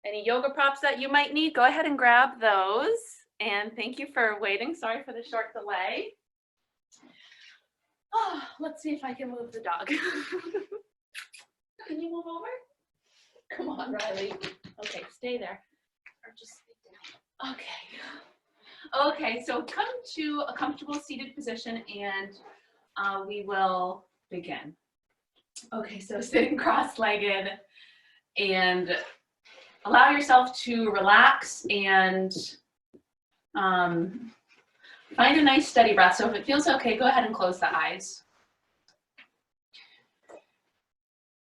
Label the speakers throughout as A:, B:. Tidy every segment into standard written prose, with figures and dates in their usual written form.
A: Any yoga props that you might need, go ahead and grab those. And thank you for waiting. Sorry for the short delay. Oh, let's see if I can move the dog. Can you move over? Come on, Riley. Okay, stay there. Or just sit down. Okay. Okay, so come to a comfortable seated position and we will begin. Okay, so sitting cross-legged and allow yourself to relax and find a nice steady breath. So if it feels okay, go ahead and close the eyes.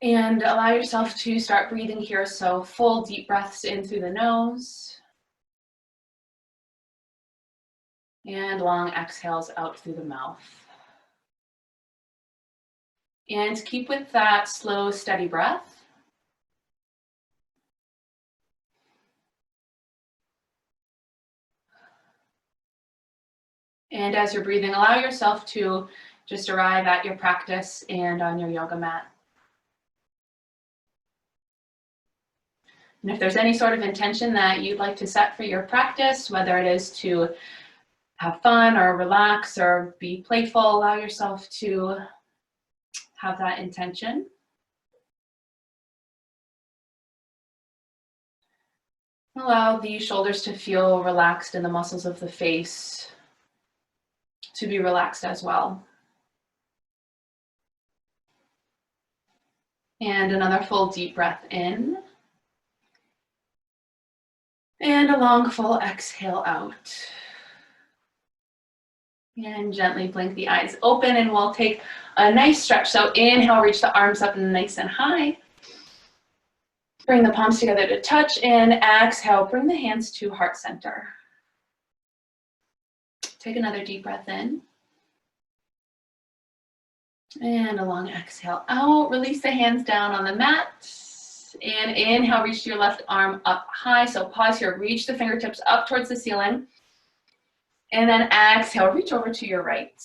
A: And allow yourself to start breathing here. So full deep breaths in through the nose. And long exhales out through the mouth. And keep with that slow, steady breath. And as you're breathing, allow yourself to just arrive at your practice and on your yoga mat. And if there's any sort of intention that you'd like to set for your practice, whether it is to have fun or relax or be playful, allow yourself to have that intention. Allow the shoulders to feel relaxed and the muscles of the face to be relaxed as well. And another full deep breath in. And a long full exhale out. And gently blink the eyes open and we'll take a nice stretch. So inhale, reach the arms up nice and high. Bring the palms together to touch and exhale, bring the hands to heart center. Take another deep breath in. And a long exhale out. Release the hands down on the mat. And inhale, reach your left arm up high. So pause here, reach the fingertips up towards the ceiling. And then exhale, reach over to your right.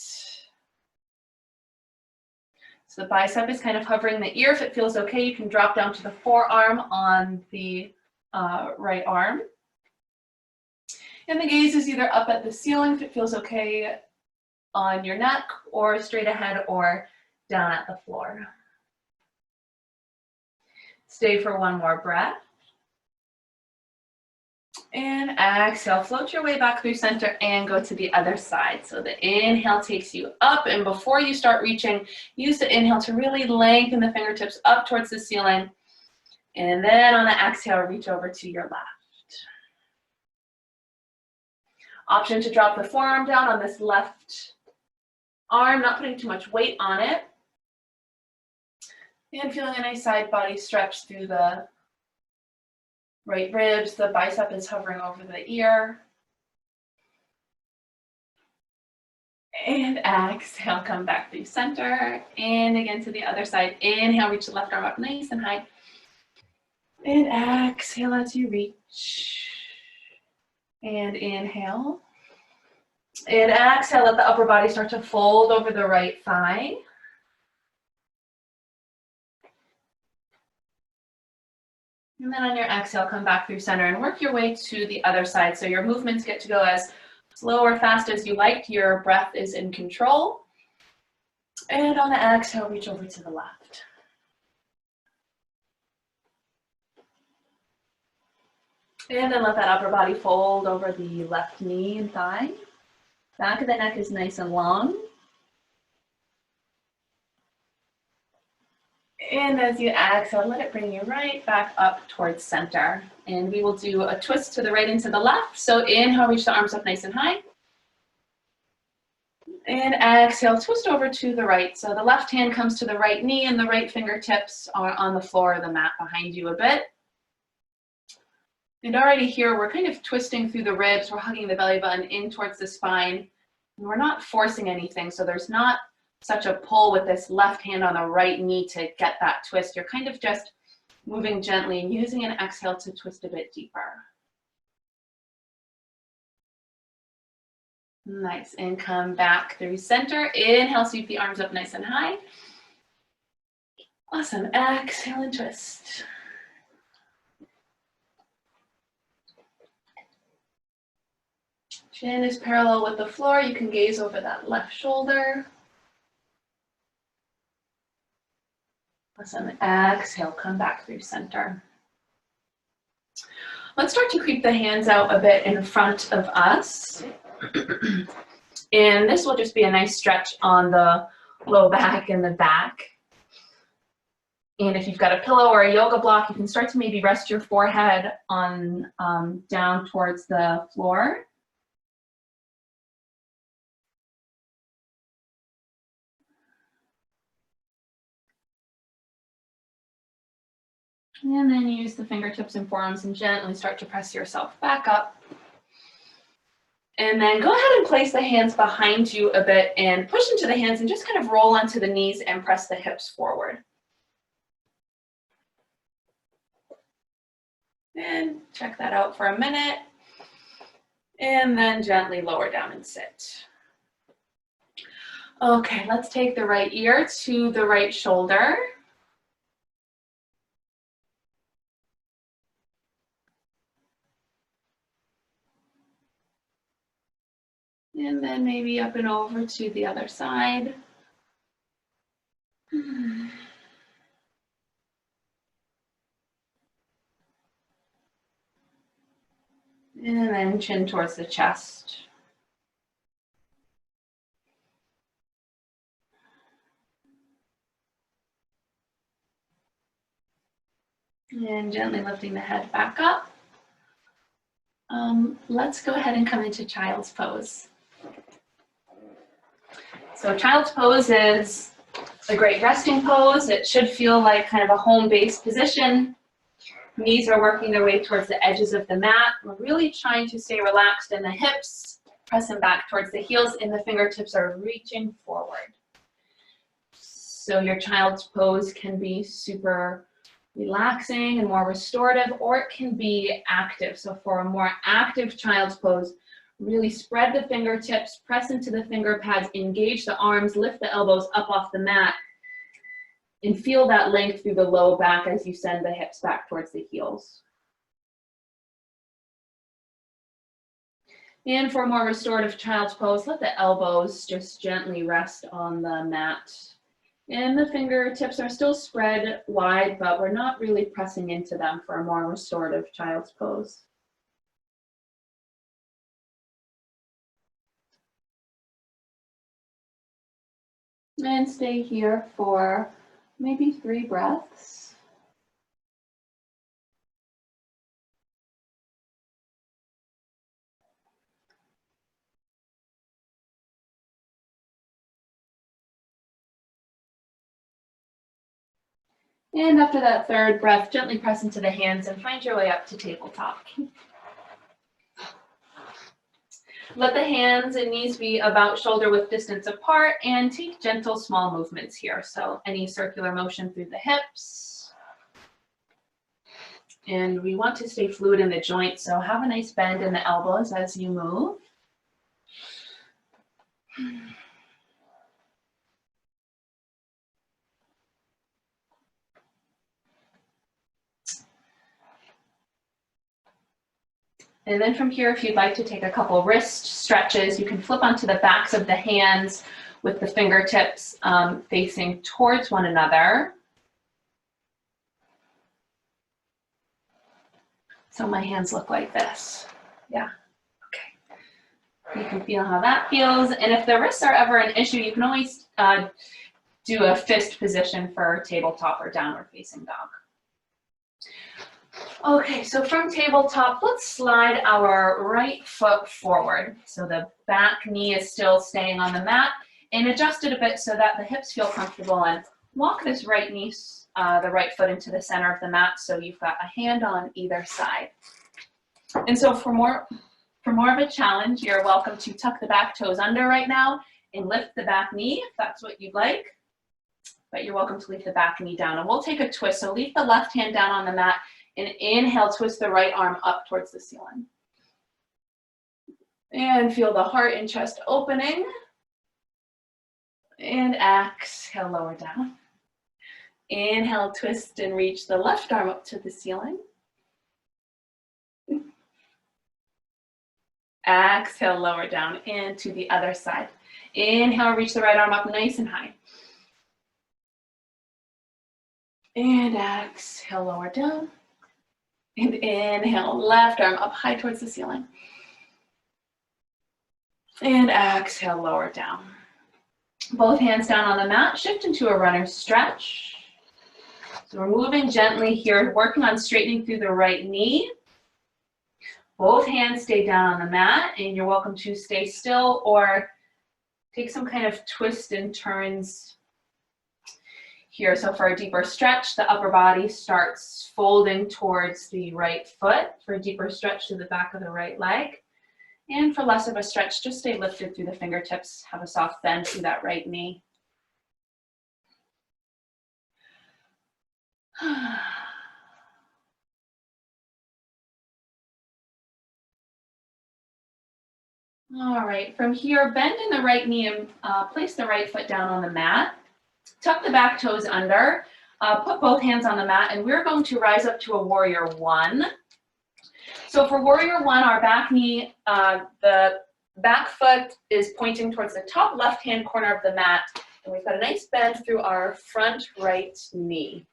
A: So the bicep is kind of hovering the ear. If it feels okay, you can drop down to the forearm on the right arm. And the gaze is either up at the ceiling, if it feels okay, on your neck, or straight ahead or down at the floor. Stay for one more breath. And exhale, float your way back through center and go to the other side. So the inhale takes you up, and before you start reaching, use the inhale to really lengthen the fingertips up towards the ceiling. And then on the exhale, reach over to your left. Option to drop the forearm down on this left arm, not putting too much weight on it. And feeling a nice side body stretch through the right ribs. The bicep is hovering over the ear. And exhale, come back through center. And again to the other side. Inhale, reach the left arm up nice and high. And exhale as you reach. And inhale. And exhale, let the upper body start to fold over the right thigh. And then on your exhale, come back through center and work your way to the other side. So your movements get to go as slow or fast as you like. Your breath is in control. And on the exhale, reach over to the left. And then let that upper body fold over the left knee and thigh. Back of the neck is nice and long. And as you exhale, let it bring you right back up towards center. And we will do a twist to the right and to the left. So inhale, reach the arms up nice and high. And exhale, twist over to the right. So the left hand comes to the right knee and the right fingertips are on the floor of the mat behind you a bit. And already here, we're kind of twisting through the ribs. We're hugging the belly button in towards the spine. And we're not forcing anything. So there's not such a pull with this left hand on the right knee to get that twist. You're kind of just moving gently and using an exhale to twist a bit deeper. Nice, and come back through center. Inhale, sweep the arms up nice and high. Awesome, exhale and twist. Chin is parallel with the floor. You can gaze over that left shoulder. Awesome. Exhale, come back through center. Let's start to creep the hands out a bit in front of us. And this will just be a nice stretch on the low back and the back. And if you've got a pillow or a yoga block, you can start to maybe rest your forehead on down towards the floor. And then use the fingertips and forearms and gently start to press yourself back up. And then go ahead and place the hands behind you a bit and push into the hands and just kind of roll onto the knees and press the hips forward. And check that out for a minute. And then gently lower down and sit. Okay, let's take the right ear to the right shoulder. And then maybe up and over to the other side. And then chin towards the chest. And gently lifting the head back up. Let's go ahead and come into child's pose. So child's pose is a great resting pose. It should feel like kind of a home-based position. Knees are working their way towards the edges of the mat. We're really trying to stay relaxed in the hips, pressing back towards the heels, and the fingertips are reaching forward. So your child's pose can be super relaxing and more restorative, or it can be active. So for a more active child's pose, really spread the fingertips, press into the finger pads, engage the arms, lift the elbows up off the mat, and feel that length through the low back as you send the hips back towards the heels. And for a more restorative child's pose, let the elbows just gently rest on the mat. And the fingertips are still spread wide, but we're not really pressing into them for a more restorative child's pose. And stay here for maybe 3 breaths. And after that 3rd breath, gently press into the hands and find your way up to tabletop. Let the hands and knees be about shoulder width distance apart and take gentle small movements here. So any circular motion through the hips. And we want to stay fluid in the joints, so have a nice bend in the elbows as you move. And then from here, if you'd like to take a couple wrist stretches, you can flip onto the backs of the hands with the fingertips facing towards one another. So my hands look like this. Yeah, okay. You can feel how that feels. And if the wrists are ever an issue, you can always do a fist position for tabletop or downward facing dog. Okay, so from tabletop, let's slide our right foot forward. So the back knee is still staying on the mat, and adjust it a bit so that the hips feel comfortable, and walk this right knee, the right foot into the center of the mat so you've got a hand on either side. And so for more of a challenge, you're welcome to tuck the back toes under right now and lift the back knee if that's what you'd like. But you're welcome to leave the back knee down. And we'll take a twist. So leave the left hand down on the mat and inhale, twist the right arm up towards the ceiling. And feel the heart and chest opening. And exhale, lower down. Inhale, twist and reach the left arm up to the ceiling. Exhale, lower down, and to the other side. Inhale, reach the right arm up nice and high. And exhale, lower down. And inhale, left arm up high towards the ceiling. And exhale, lower down. Both hands down on the mat, shift into a runner's stretch. So we're moving gently here, working on straightening through the right knee. Both hands stay down on the mat, and you're welcome to stay still or take some kind of twist and turns here. So for a deeper stretch, the upper body starts folding towards the right foot. For a deeper stretch to the back of the right leg. And for less of a stretch, just stay lifted through the fingertips. Have a soft bend through that right knee. All right, from here, bend in the right knee and place the right foot down on the mat. Tuck the back toes under, put both hands on the mat, and we're going to rise up to a warrior one. So for warrior one, our back knee, the back foot is pointing towards the top left-hand corner of the mat, and we've got a nice bend through our front right knee.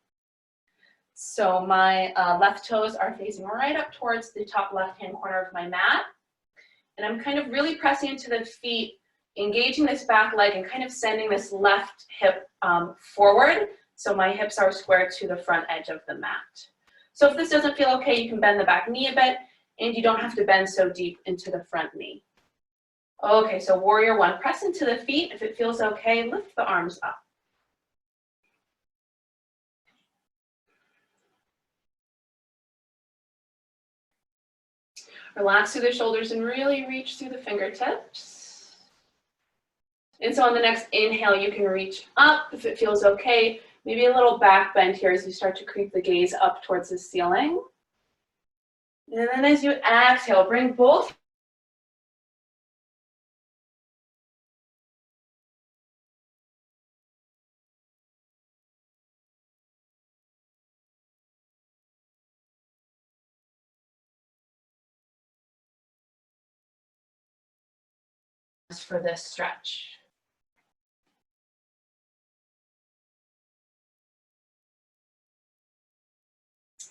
A: So my left toes are facing right up towards the top left-hand corner of my mat. And I'm kind of really pressing into the feet, engaging this back leg and kind of sending this left hip forward. So my hips are square to the front edge of the mat. So if this doesn't feel okay, you can bend the back knee a bit, and you don't have to bend so deep into the front knee. Okay, so warrior one, press into the feet. If it feels okay, lift the arms up. Relax through the shoulders and really reach through the fingertips. And so on the next inhale, you can reach up if it feels okay. Maybe a little back bend here as you start to creep the gaze up towards the ceiling. And then as you exhale, bring both for this stretch.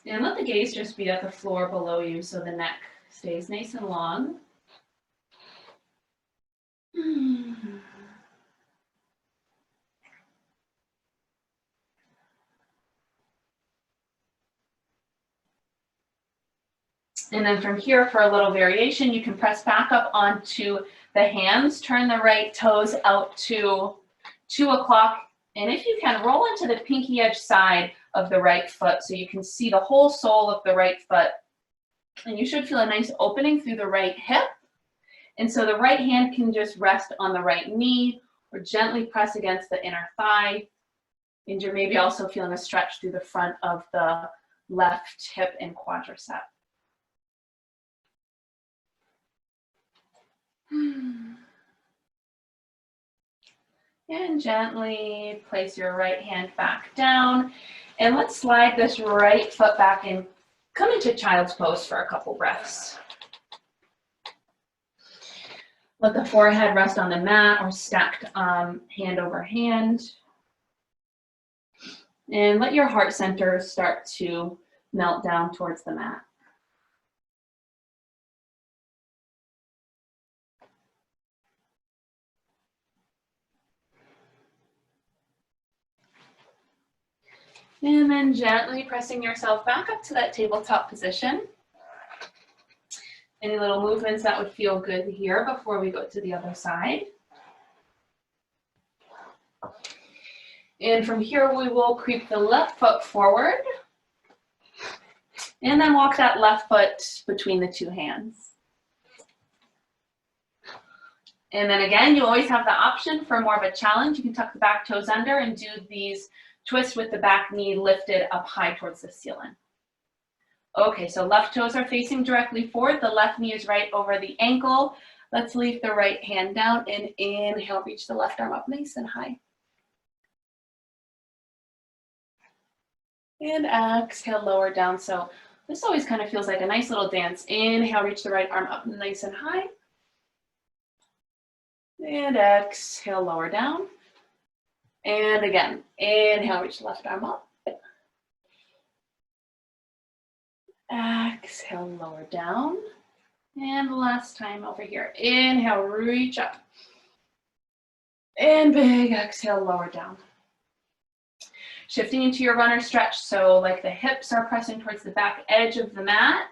A: And let the gaze just be at the floor below you so the neck stays nice and long. And then from here, for a little variation, you can press back up onto the hands, turn the right toes out to 2 o'clock, and if you can, roll into the pinky edge side of the right foot so you can see the whole sole of the right foot. And you should feel a nice opening through the right hip. And so the right hand can just rest on the right knee or gently press against the inner thigh. And you're maybe also feeling a stretch through the front of the left hip and quadricep. And gently place your right hand back down. And let's slide this right foot back in. Come into child's pose for a couple breaths. Let the forehead rest on the mat or stacked hand over hand. And let your heart center start to melt down towards the mat. And then gently pressing yourself back up to that tabletop position. Any little movements that would feel good here before we go to the other side. And from here, we will creep the left foot forward. And then walk that left foot between the two hands. And then again, you always have the option for more of a challenge. You can tuck the back toes under and do these twists with the back knee lifted up high towards the ceiling. Okay, so left toes are facing directly forward. The left knee is right over the ankle. Let's leave the right hand down and inhale, reach the left arm up nice and high. And exhale, lower down. So this always kind of feels like a nice little dance. Inhale, reach the right arm up nice and high. And exhale, lower down. And again, inhale, reach the left arm up. Exhale, lower down. And last time over here. Inhale, reach up. And big exhale, lower down. Shifting into your runner stretch, so like the hips are pressing towards the back edge of the mat.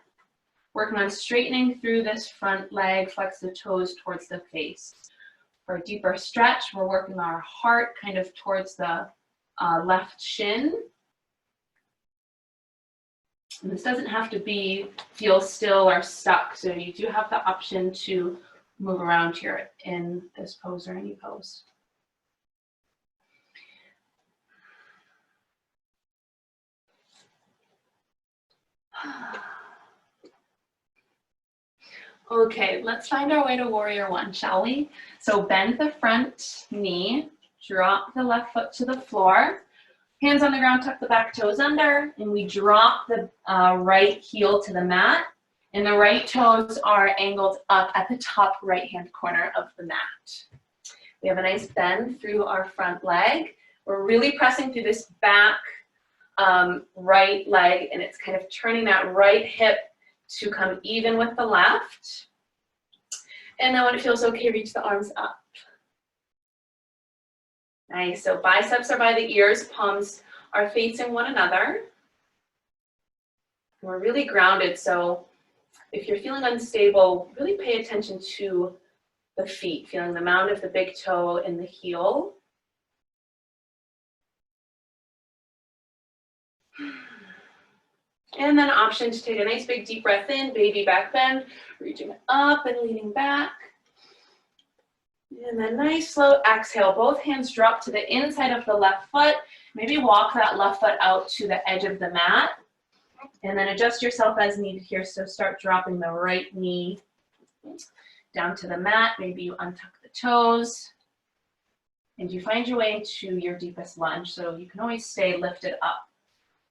A: Working on straightening through this front leg, flex the toes towards the face. For a deeper stretch, we're working our heart kind of towards the left shin. And this doesn't have to feel still or stuck, so you do have the option to move around here in this pose or any pose. Okay, let's find our way to warrior one, shall we? So bend the front knee, drop the left foot to the floor, hands on the ground, tuck the back toes under, and we drop the right heel to the mat, and the right toes are angled up at the top right-hand corner of the mat. We have a nice bend through our front leg. We're really pressing through this back right leg, and it's kind of turning that right hip to come even with the left. And then when it feels okay, reach the arms up. Nice, so biceps are by the ears, palms are facing one another. We're really grounded, so if you're feeling unstable, really pay attention to the feet, feeling the mound of the big toe in the heel. And then option to take a nice big deep breath in, baby back bend, reaching up and leaning back. And then nice slow exhale, both hands drop to the inside of the left foot. Maybe walk that left foot out to the edge of the mat. And then adjust yourself as needed here. So start dropping the right knee down to the mat. Maybe you untuck the toes. And you find your way to your deepest lunge. So you can always stay lifted up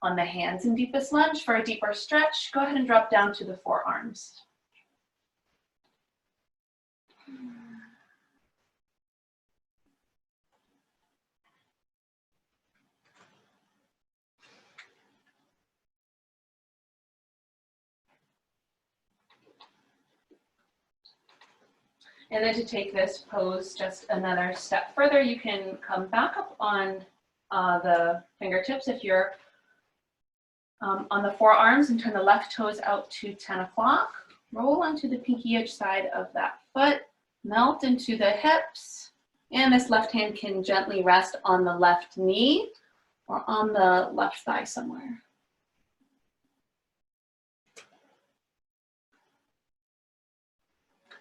A: on the hands in deepest lunge. For a deeper stretch, go ahead and drop down to the forearms. And then to take this pose just another step further, you can come back up on the fingertips if you're on the forearms, and turn the left toes out to 10 o'clock. Roll onto the pinky edge side of that foot, melt into the hips, and this left hand can gently rest on the left knee or on the left thigh somewhere.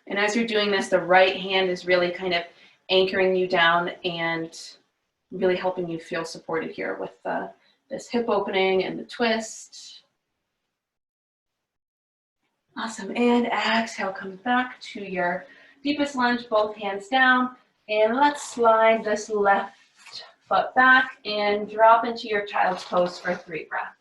A: And as you're doing this, the right hand is really kind of anchoring you down and really helping you feel supported here with this hip opening and the twist. Awesome, and exhale, come back to your deepest lunge, both hands down, and let's slide this left foot back and drop into your child's pose for 3 breaths.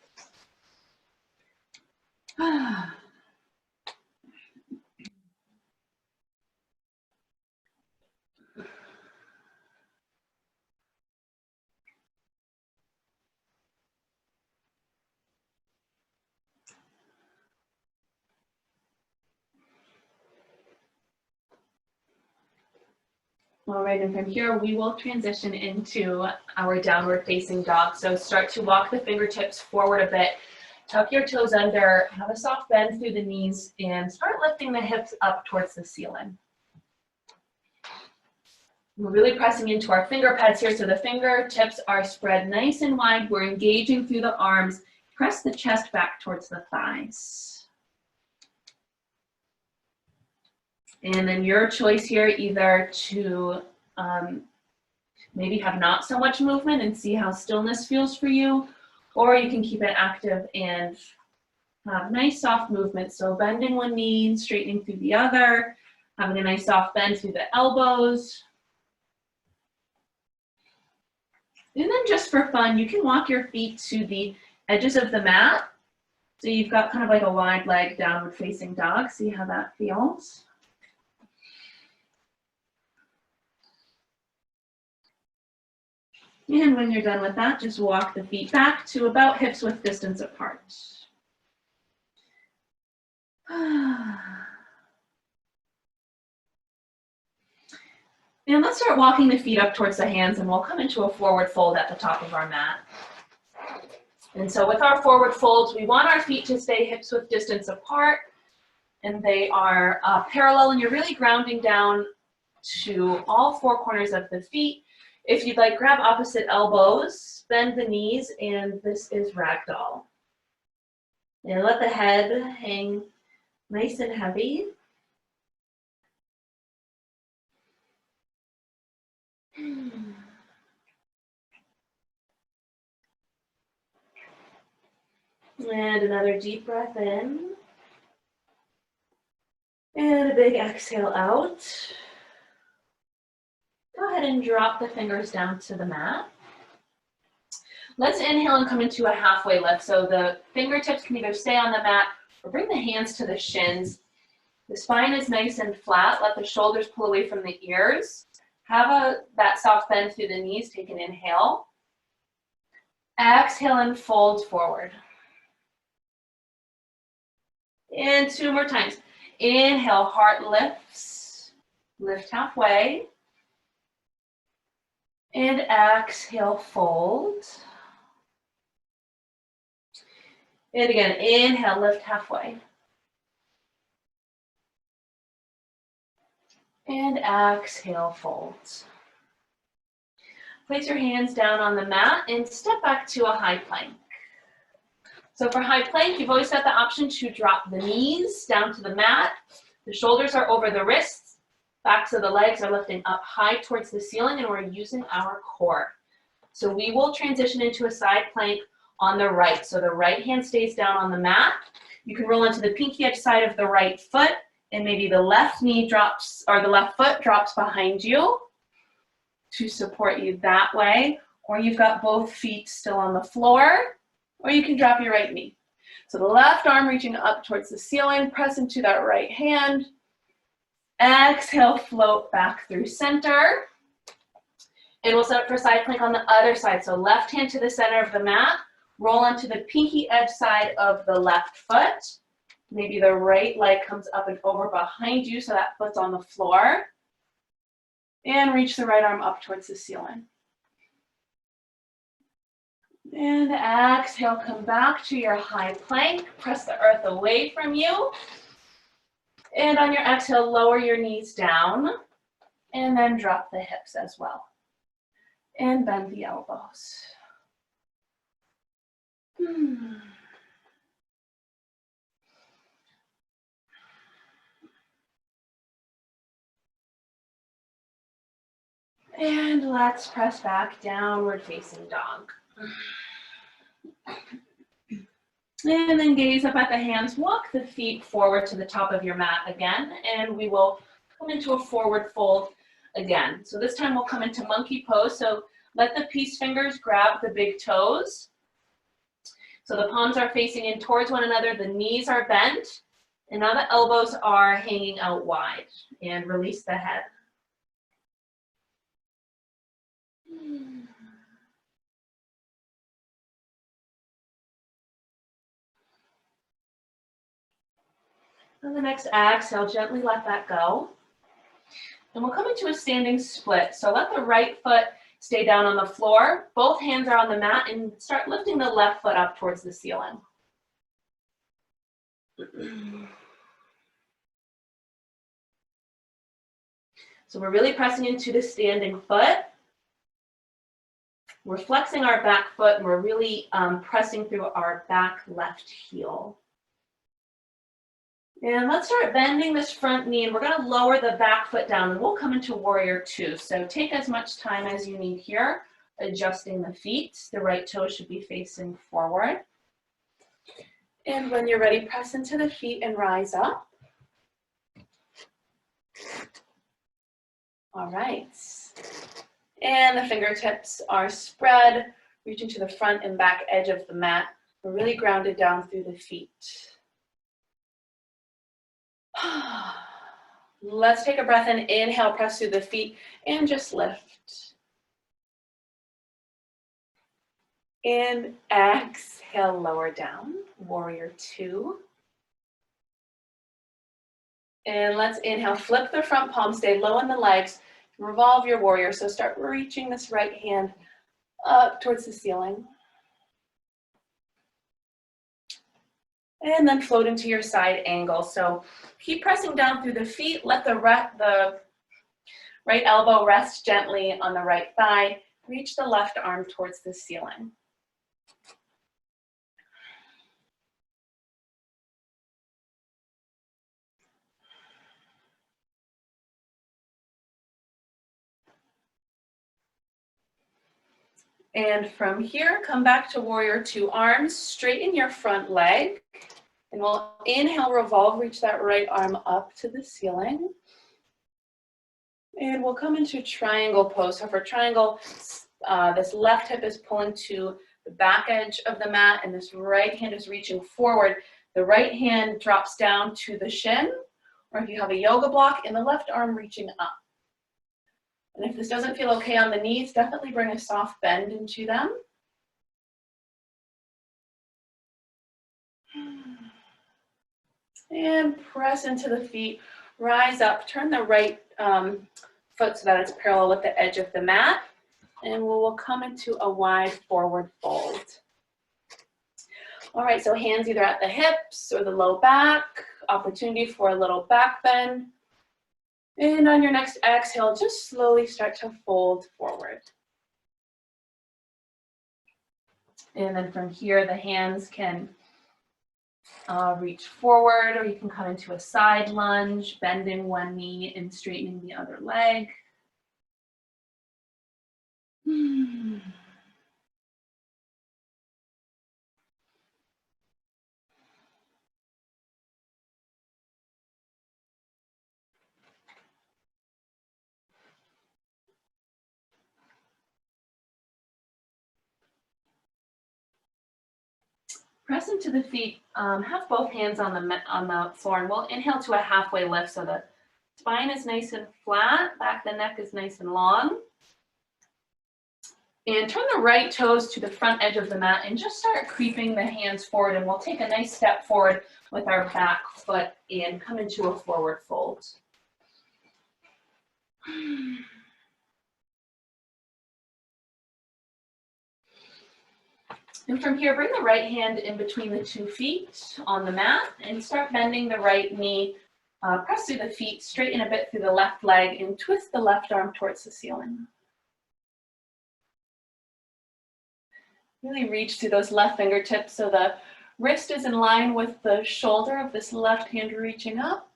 A: All right, and from here, we will transition into our downward facing dog. So start to walk the fingertips forward a bit, tuck your toes under, have a soft bend through the knees, and start lifting the hips up towards the ceiling. We're really pressing into our finger pads here, so the fingertips are spread nice and wide. We're engaging through the arms. Press the chest back towards the thighs. And then your choice here, either to maybe have not so much movement and see how stillness feels for you, or you can keep it active and have nice soft movement. So bending one knee, straightening through the other, having a nice soft bend through the elbows. And then just for fun, you can walk your feet to the edges of the mat. So you've got kind of like a wide leg downward facing dog. See how that feels? And when you're done with that, just walk the feet back to about hips width distance apart. And let's start walking the feet up towards the hands, and we'll come into a forward fold at the top of our mat. And so with our forward folds, we want our feet to stay hips width distance apart, and they are parallel, and you're really grounding down to all four corners of the feet. If you'd like, grab opposite elbows, bend the knees, and this is ragdoll. And let the head hang nice and heavy. And another deep breath in. And a big exhale out. Go ahead and drop the fingers down to the mat. Let's inhale and come into a halfway lift. So the fingertips can either stay on the mat or bring the hands to the shins. The spine is nice and flat. Let the shoulders pull away from the ears. Have that soft bend through the knees. Take an inhale. Exhale and fold forward. And two more times. Inhale, heart lifts. Lift halfway. And exhale, fold. And again, inhale, lift halfway. And exhale, fold. Place your hands down on the mat and step back to a high plank. So for high plank, you've always got the option to drop the knees down to the mat. The shoulders are over the wrists. Backs of the legs are lifting up high towards the ceiling, and we're using our core. So we will transition into a side plank on the right. So the right hand stays down on the mat. You can roll onto the pinky edge side of the right foot, and maybe the left knee drops, or the left foot drops behind you to support you that way. Or you've got both feet still on the floor, or you can drop your right knee. So the left arm reaching up towards the ceiling, press into that right hand. Exhale, float back through center. And we'll set up for side plank on the other side. So left hand to the center of the mat, roll onto the pinky edge side of the left foot. Maybe the right leg comes up and over behind you, so that foot's on the floor. And reach the right arm up towards the ceiling. And exhale, come back to your high plank. Press the earth away from you. And on your exhale, lower your knees down. And then drop the hips as well. And bend the elbows. And let's press back, downward facing dog. And then gaze up at the hands, walk the feet forward to the top of your mat again, and we will come into a forward fold again. So this time we'll come into monkey pose. So let the peace fingers grab the big toes. So the palms are facing in towards one another, the knees are bent, and now the elbows are hanging out wide. And release the head. On the next exhale, gently let that go. And we'll come into a standing split. So let the right foot stay down on the floor. Both hands are on the mat, and start lifting the left foot up towards the ceiling. So we're really pressing into the standing foot. We're flexing our back foot, and we're really pressing through our back left heel. And let's start bending this front knee, and we're going to lower the back foot down, and we'll come into warrior two. So take as much time as you need here, adjusting the feet. The right toe should be facing forward. And when you're ready, press into the feet and rise up. All right. And the fingertips are spread, reaching to the front and back edge of the mat. We're really grounded down through the feet. Let's take a breath in, inhale, press through the feet, and just lift. And exhale, lower down, warrior two. And let's inhale, flip the front palm, stay low in the legs, revolve your warrior. So start reaching this right hand up towards the ceiling. And then float into your side angle. So keep pressing down through the feet, let the right elbow rest gently on the right thigh, reach the left arm towards the ceiling. And from here, come back to warrior two, arms, straighten your front leg. And we'll inhale, revolve, reach that right arm up to the ceiling. And we'll come into triangle pose. So for triangle, this left hip is pulling to the back edge of the mat and this right hand is reaching forward. The right hand drops down to the shin, or if you have a yoga block, and the left arm reaching up. And if this doesn't feel okay on the knees, definitely bring a soft bend into them. And press into the feet, rise up, turn the right foot so that it's parallel with the edge of the mat. And we will come into a wide forward fold. All right, so hands either at the hips or the low back, opportunity for a little back bend. And on your next exhale, just slowly start to fold forward. And then from here, the hands can reach forward, or you can come into a side lunge, bending one knee and straightening the other leg. Press into the feet, have both hands on the floor, and we'll inhale to a halfway lift so the spine is nice and flat, back of the neck is nice and long. And turn the right toes to the front edge of the mat and just start creeping the hands forward, and we'll take a nice step forward with our back foot and come into a forward fold. And from here, bring the right hand in between the 2 feet on the mat and start bending the right knee. Press through the feet, straighten a bit through the left leg, and twist the left arm towards the ceiling. Really reach through those left fingertips so the wrist is in line with the shoulder of this left hand reaching up.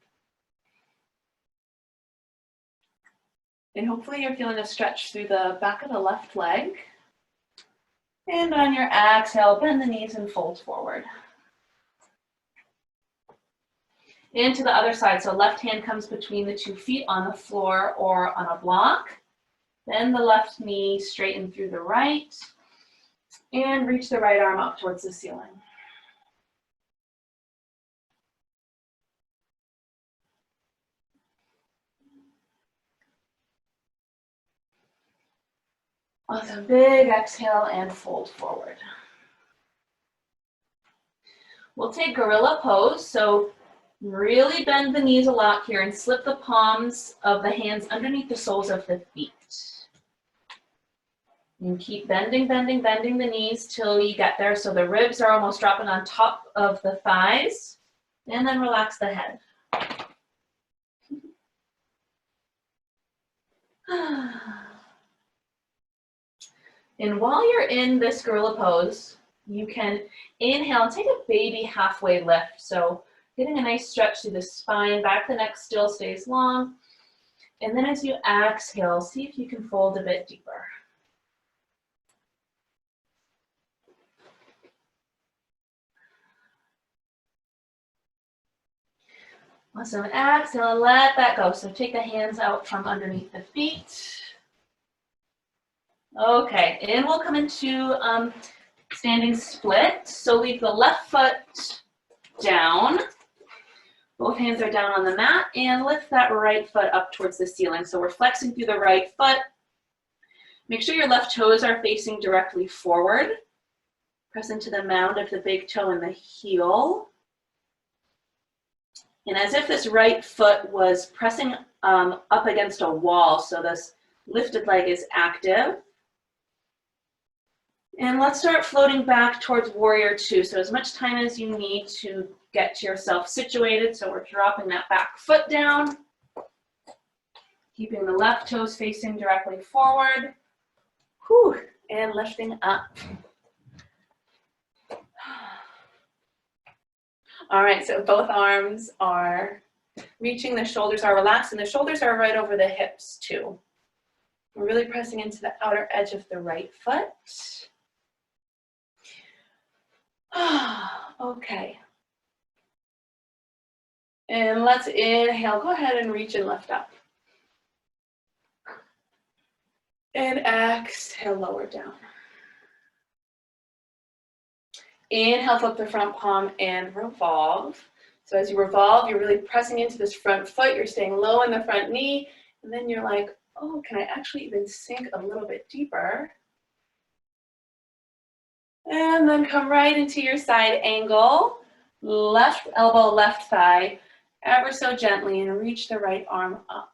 A: And hopefully you're feeling a stretch through the back of the left leg. And on your exhale, bend the knees and fold forward. And to the other side, so left hand comes between the 2 feet on the floor or on a block. Then the left knee straighten through the right. And reach the right arm up towards the ceiling. Awesome, big exhale and fold forward. We'll take gorilla pose. So really bend the knees a lot here and slip the palms of the hands underneath the soles of the feet. And keep bending, bending, bending the knees till you get there. So the ribs are almost dropping on top of the thighs. And then relax the head. And while you're in this gorilla pose, you can inhale and take a baby halfway lift. So getting a nice stretch through the spine, back the neck still stays long. And then as you exhale, see if you can fold a bit deeper. Awesome, exhale, let that go. So take the hands out from underneath the feet. Okay, and we'll come into standing split. So leave the left foot down. Both hands are down on the mat and lift that right foot up towards the ceiling. So we're flexing through the right foot. Make sure your left toes are facing directly forward. Press into the mound of the big toe and the heel. And as if this right foot was pressing up against a wall, so this lifted leg is active. And let's start floating back towards warrior two. So as much time as you need to get yourself situated. So we're dropping that back foot down, keeping the left toes facing directly forward. Whew, and lifting up. All right, so both arms are reaching, the shoulders are relaxed, and the shoulders are right over the hips too. We're really pressing into the outer edge of the right foot. Okay. And let's inhale, go ahead and reach and lift up. And exhale, lower down. Inhale, flip the front palm and revolve. So as you revolve, you're really pressing into this front foot. You're staying low in the front knee. And then you're like, oh, can I actually even sink a little bit deeper? And then come right into your side angle. Left elbow, left thigh, ever so gently, and reach the right arm up.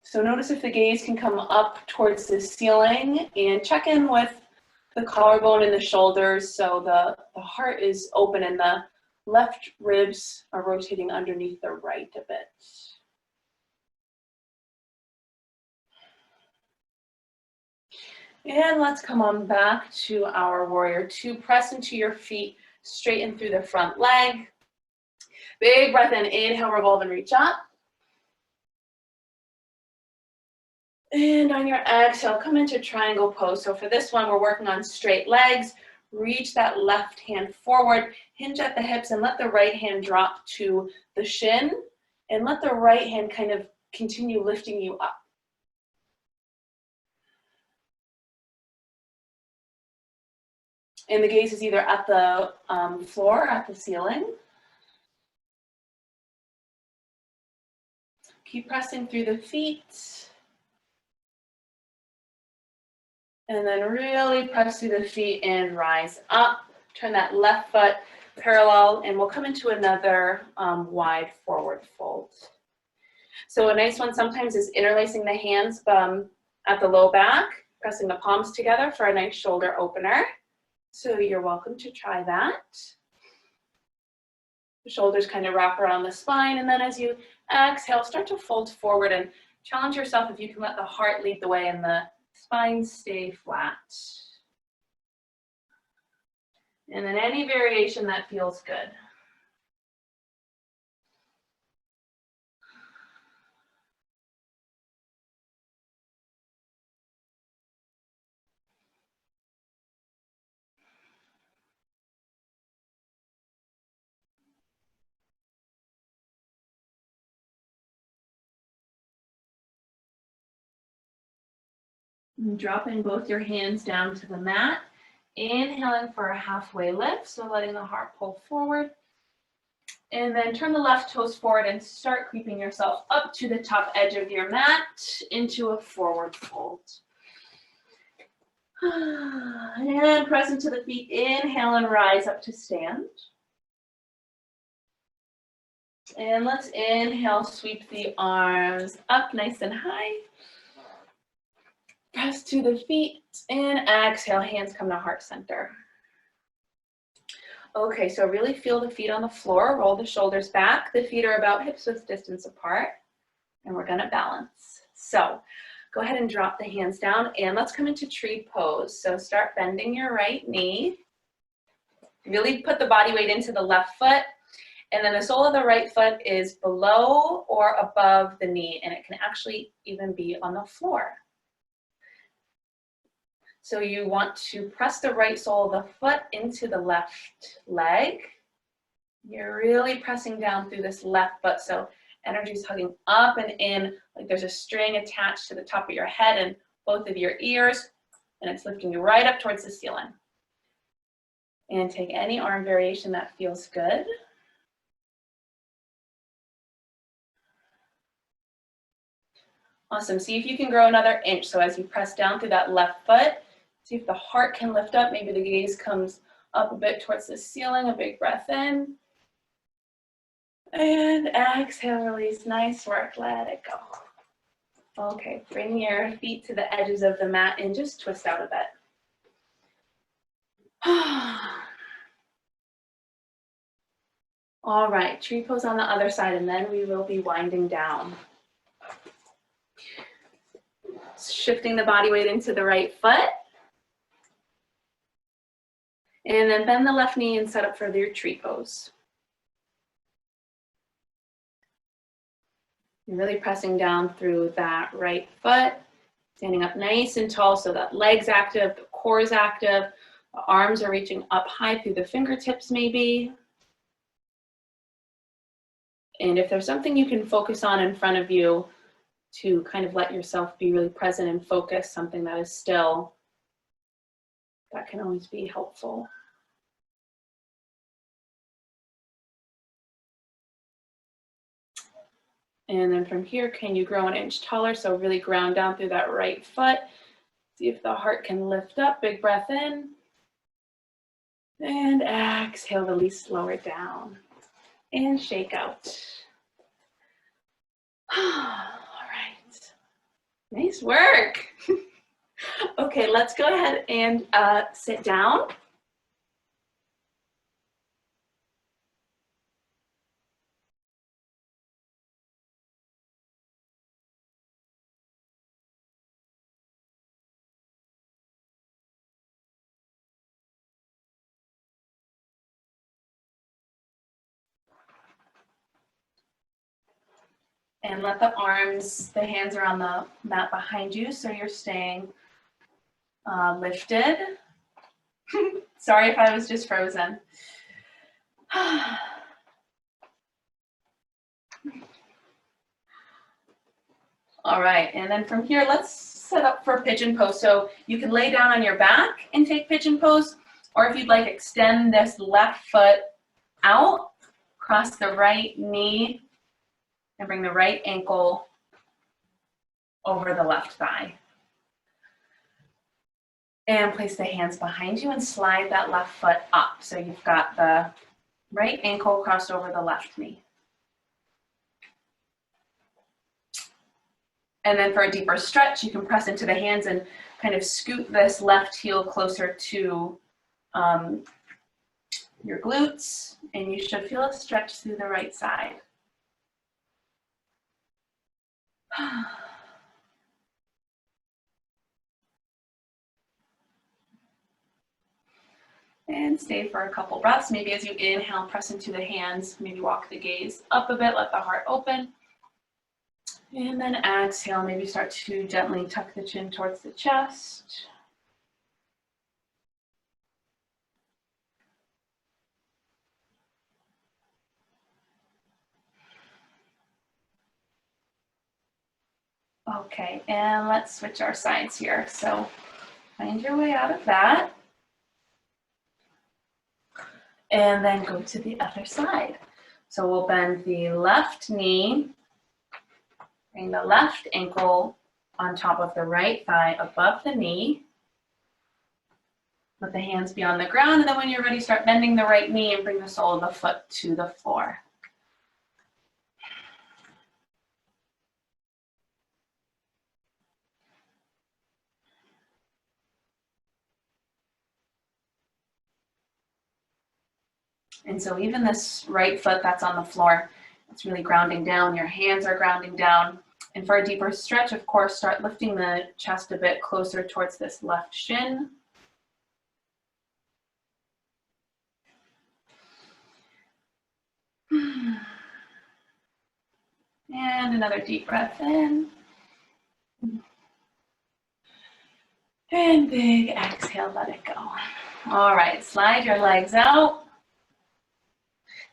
A: So notice if the gaze can come up towards the ceiling, and check in with the collarbone and the shoulders so the heart is open and the left ribs are rotating underneath the right a bit. And let's come on back to our warrior two. Press into your feet, straighten through the front leg. Big breath in, inhale, revolve and reach up. And on your exhale, come into triangle pose. So for this one, we're working on straight legs. Reach that left hand forward, hinge at the hips, and let the right hand drop to the shin. And let the right hand kind of continue lifting you up. And the gaze is either at the floor or at the ceiling. Keep pressing through the feet. And then really press through the feet and rise up. Turn that left foot parallel, and we'll come into another wide forward fold. So a nice one sometimes is interlacing the hands at the low back, pressing the palms together for a nice shoulder opener. So you're welcome to try that. The shoulders kind of wrap around the spine, and then as you exhale, start to fold forward and challenge yourself if you can let the heart lead the way and the spine stay flat. And then any variation that feels good. And dropping both your hands down to the mat. Inhaling for a halfway lift, so letting the heart pull forward. And then turn the left toes forward and start creeping yourself up to the top edge of your mat into a forward fold. And press into the feet, inhale and rise up to stand. And let's inhale, sweep the arms up nice and high. Press to the feet and exhale, hands come to heart center. Okay, so really feel the feet on the floor, roll the shoulders back. The feet are about hips width distance apart, and we're gonna balance. So go ahead and drop the hands down, and let's come into tree pose. So start bending your right knee. Really put the body weight into the left foot, and then the sole of the right foot is below or above the knee, and it can actually even be on the floor. So you want to press the right sole of the foot into the left leg. You're really pressing down through this left foot, so energy is hugging up and in, like there's a string attached to the top of your head and both of your ears, and it's lifting you right up towards the ceiling. And take any arm variation that feels good. Awesome. See if you can grow another inch. So as you press down through that left foot, see if the heart can lift up. Maybe the gaze comes up a bit towards the ceiling. A big breath in. And exhale, release. Nice work. Let it go. Okay, bring your feet to the edges of the mat and just twist out a bit. All right, tree pose on the other side, and then we will be winding down. Shifting the body weight into the right foot. And then bend the left knee and set up for your tree pose. You're really pressing down through that right foot, standing up nice and tall so that leg's active, the core is active, the arms are reaching up high through the fingertips maybe. And if there's something you can focus on in front of you to kind of let yourself be really present and focus, something that is still, that can always be helpful. And then from here, can you grow an inch taller? So really ground down through that right foot. See if the heart can lift up, big breath in. And exhale, release, lower down. And shake out. All right, nice work. Okay, let's go ahead and sit down. And let the arms, the hands are on the mat behind you, so you're staying lifted. Sorry if I was just frozen. All right, and then from here, let's set up for pigeon pose. So you can lay down on your back and take pigeon pose, or if you'd like, extend this left foot out, cross the right knee, and bring the right ankle over the left thigh. And place the hands behind you and slide that left foot up. So you've got the right ankle crossed over the left knee. And then for a deeper stretch, you can press into the hands and kind of scoot this left heel closer to your glutes, and you should feel a stretch through the right side. And stay for a couple breaths. Maybe as you inhale, press into the hands, maybe walk the gaze up a bit, let the heart open. And then exhale, maybe start to gently tuck the chin towards the chest. Okay, and let's switch our sides here. So find your way out of that. And then go to the other side. So we'll bend the left knee, bring the left ankle on top of the right thigh above the knee. Let the hands be on the ground, and then when you're ready, start bending the right knee and bring the sole of the foot to the floor. And so even this right foot that's on the floor, it's really grounding down. Your hands are grounding down. And for a deeper stretch, of course, start lifting the chest a bit closer towards this left shin. And another deep breath in. And big exhale, let it go. All right, slide your legs out.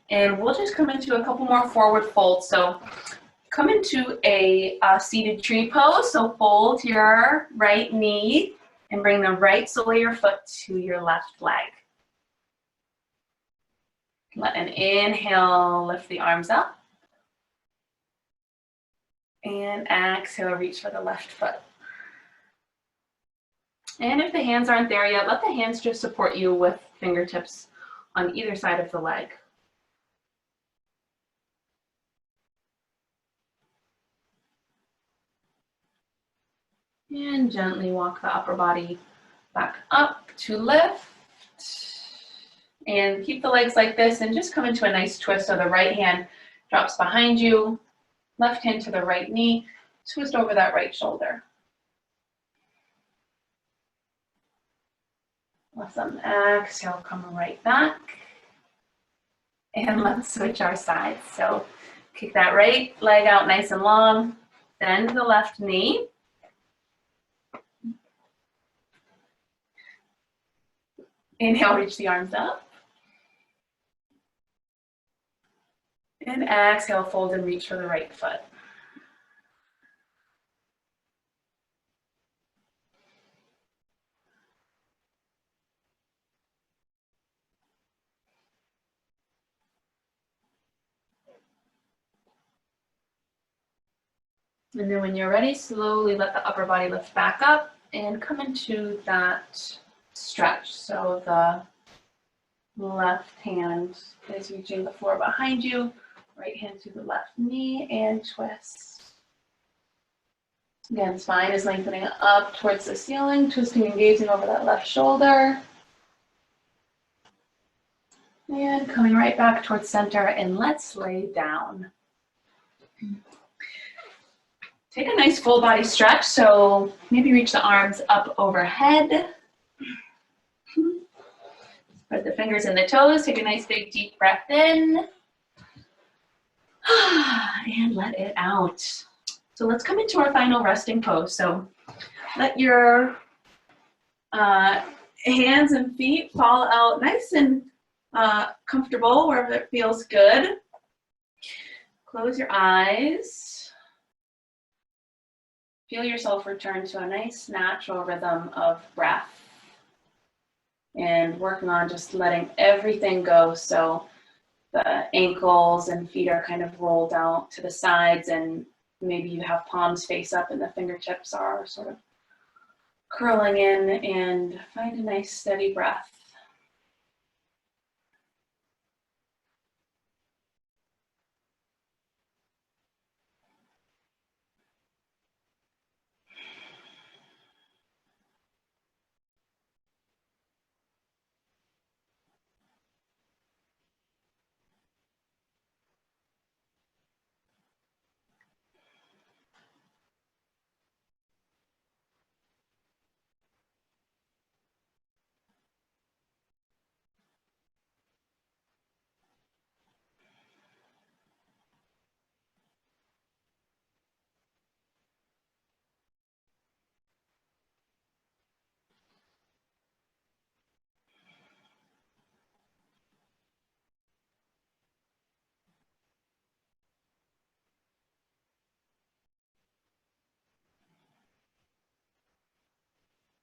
A: And we'll just come into a couple more forward folds. So come into a seated tree pose. So fold your right knee and bring the right sole of your foot to your left leg. Let an inhale lift the arms up. And exhale, reach for the left foot. And if the hands aren't there yet, let the hands just support you with fingertips on either side of the leg. And gently walk the upper body back up to lift. And keep the legs like this and just come into a nice twist. So the right hand drops behind you, left hand to the right knee, twist over that right shoulder. Awesome. Exhale, come right back. And let's switch our sides. So kick that right leg out nice and long, bend the left knee. Inhale, reach the arms up. And exhale, fold and reach for the right foot. And then when you're ready, slowly let the upper body lift back up and come into that stretch. So the left hand is reaching the floor behind you, right hand to the left knee and twist. Again, spine is lengthening up towards the ceiling, twisting and gazing over that left shoulder. And coming right back towards center, and let's lay down. Take a nice full body stretch, so maybe reach the arms up overhead. Spread the fingers and the toes, take a nice big deep breath in. And let it out. So let's come into our final resting pose. So let your hands and feet fall out nice and comfortable wherever it feels good. Close your eyes. Feel yourself return to a nice natural rhythm of breath. And working on just letting everything go. So the ankles and feet are kind of rolled out to the sides, and maybe you have palms face up and the fingertips are sort of curling in, and find a nice steady breath.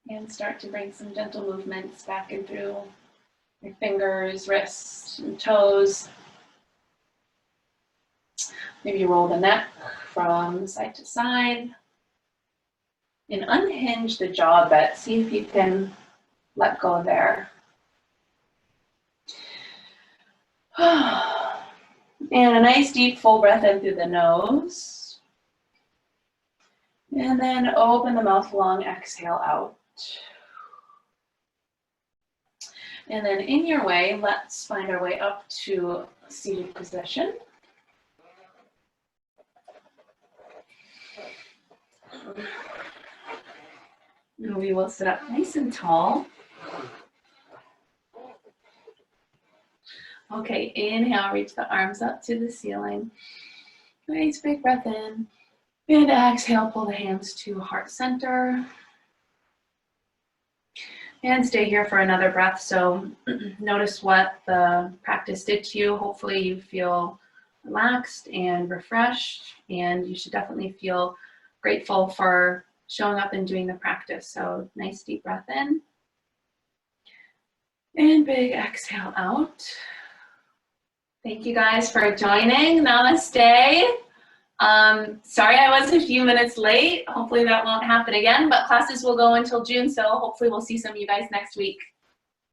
A: And start to bring some gentle movements back and through your fingers, wrists, and toes. Maybe roll the neck from side to side. And unhinge the jaw a bit. See if you can let go there. And a nice deep full breath in through the nose. And then open the mouth long, exhale out. And then in your way, let's find our way up to seated position. And we will sit up nice and tall. Okay, inhale, reach the arms up to the ceiling. Nice big breath in. And exhale, pull the hands to heart center. And stay here for another breath. So notice what the practice did to you. Hopefully you feel relaxed and refreshed, and you should definitely feel grateful for showing up and doing the practice. So nice deep breath in. And big exhale out. Thank you guys for joining. Namaste. Sorry I was a few minutes late. Hopefully that won't happen again, but classes will go until June, so hopefully we'll see some of you guys next week.